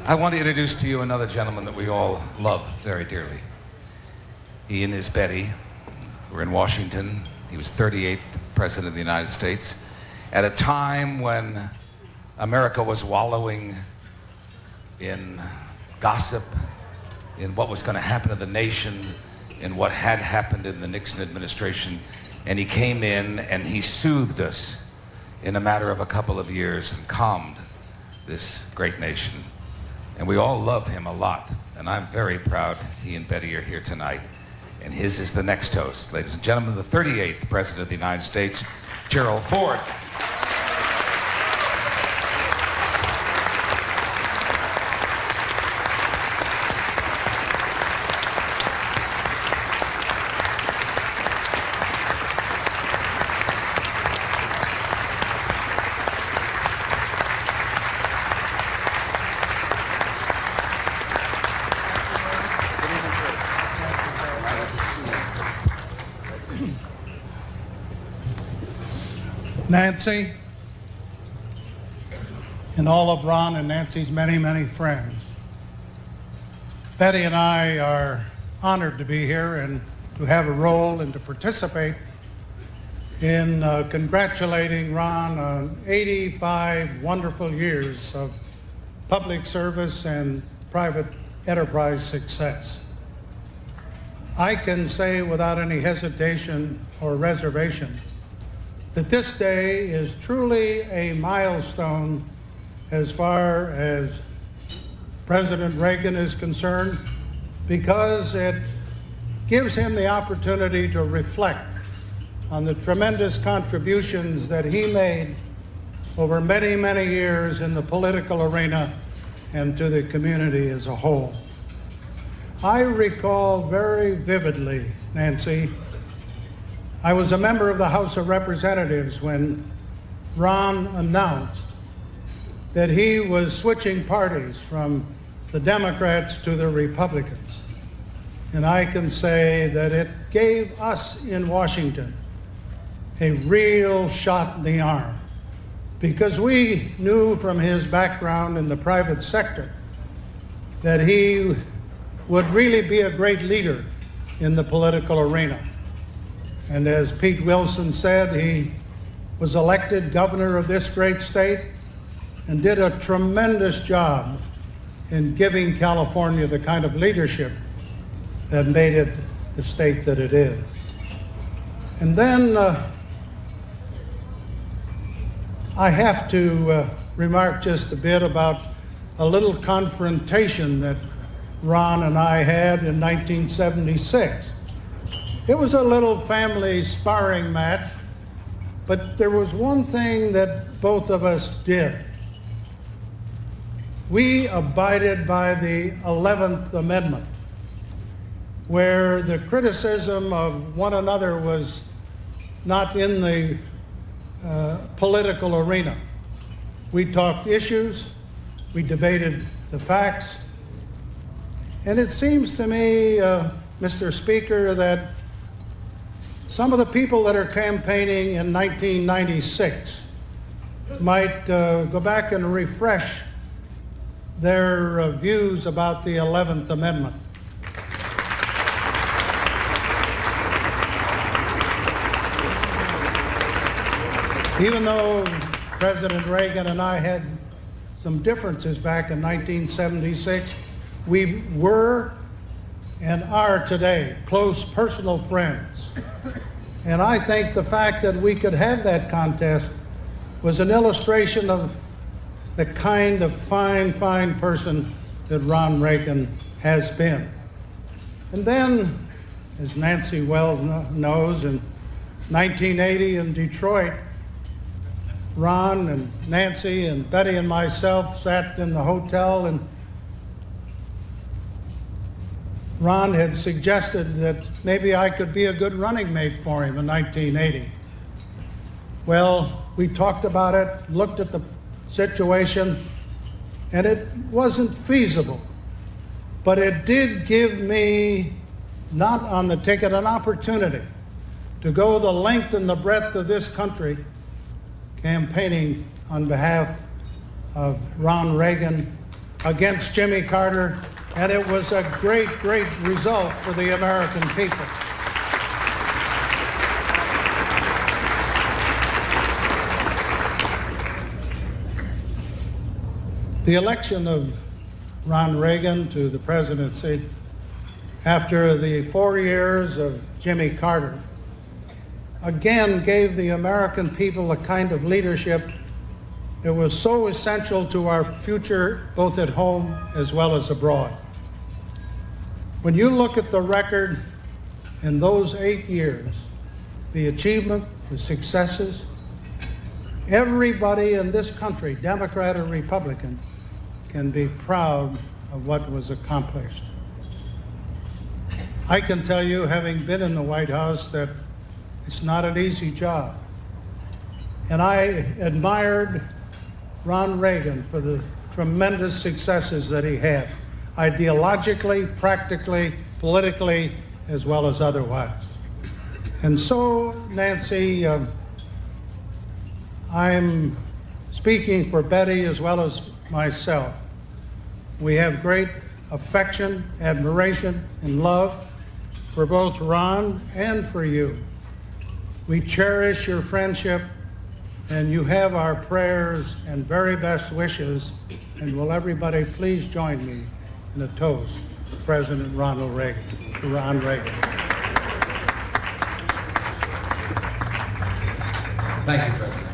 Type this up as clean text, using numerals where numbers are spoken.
I want to introduce to you another gentleman that we all love very dearly. He and his Betty were in Washington. He was 38th President of the United States at a time when America was wallowing in gossip, in what was going to happen to the nation, in what had happened in the Nixon administration. And he came in and he soothed us in a matter of a couple of years and calmed this great nation. And we all love him a lot. And I'm very proud he and Betty are here tonight. And his is the next toast. Ladies and gentlemen, the 38th President of the United States, Џералд Форд. Nancy, and all of Ron and Nancy's many, many friends. Betty and I are honored to be here and to have a role and to participate in congratulating Ron on 85 wonderful years of public service and private enterprise success. I can say without any hesitation or reservation that this day is truly a milestone as far as President Reagan is concerned, because it gives him the opportunity to reflect on the tremendous contributions that he made over many, many years in the political arena and to the community as a whole. I recall very vividly, Nancy, I was a member of the House of Representatives when Ron announced that he was switching parties from the Democrats to the Republicans. And I can say that it gave us in Washington a real shot in the arm, because we knew from his background in the private sector that he would really be a great leader in the political arena. And as Pete Wilson said, he was elected governor of this great state and did a tremendous job in giving California the kind of leadership that made it the state that it is. And then I have to remark just a bit about a little confrontation that Ron and I had in 1976. It was a little family sparring match, but there was one thing that both of us did. We abided by the 11th Amendment, where the criticism of one another was not in the political arena. We talked issues, we debated the facts, and it seems to me, Mr. Speaker, that some of the people that are campaigning in 1996 might go back and refresh their views about the 11th Amendment. Even though President Reagan and I had some differences back in 1976, we were and are today close personal friends. And I think the fact that we could have that contest was an illustration of the kind of fine, fine person that Ron Reagan has been. And then, as Nancy well knows, in 1980 in Detroit, Ron and Nancy and Betty and myself sat in the hotel, and Ron had suggested that maybe I could be a good running mate for him in 1980. Well, we talked about it, looked at the situation, and it wasn't feasible. But it did give me, not on the ticket, an opportunity to go the length and the breadth of this country campaigning on behalf of Ron Reagan, against Jimmy Carter, and it was a great, great result for the American people. The election of Ron Reagan to the presidency after the 4 years of Jimmy Carter again gave the American people a kind of leadership that was so essential to our future, both at home as well as abroad. When you look at the record in those 8 years, the achievement, the successes, everybody in this country, Democrat or Republican, can be proud of what was accomplished. I can tell you, having been in the White House, that it's not an easy job. And I admired Ron Reagan for the tremendous successes that he had, ideologically, practically, politically, as well as otherwise. And so, Nancy, I'm speaking for Betty as well as myself. We have great affection, admiration, and love for both Ron and for you. We cherish your friendship, and you have our prayers and very best wishes. And will everybody please join me in a toast to President Ronald Reagan, to Ron Reagan. Thank you, President.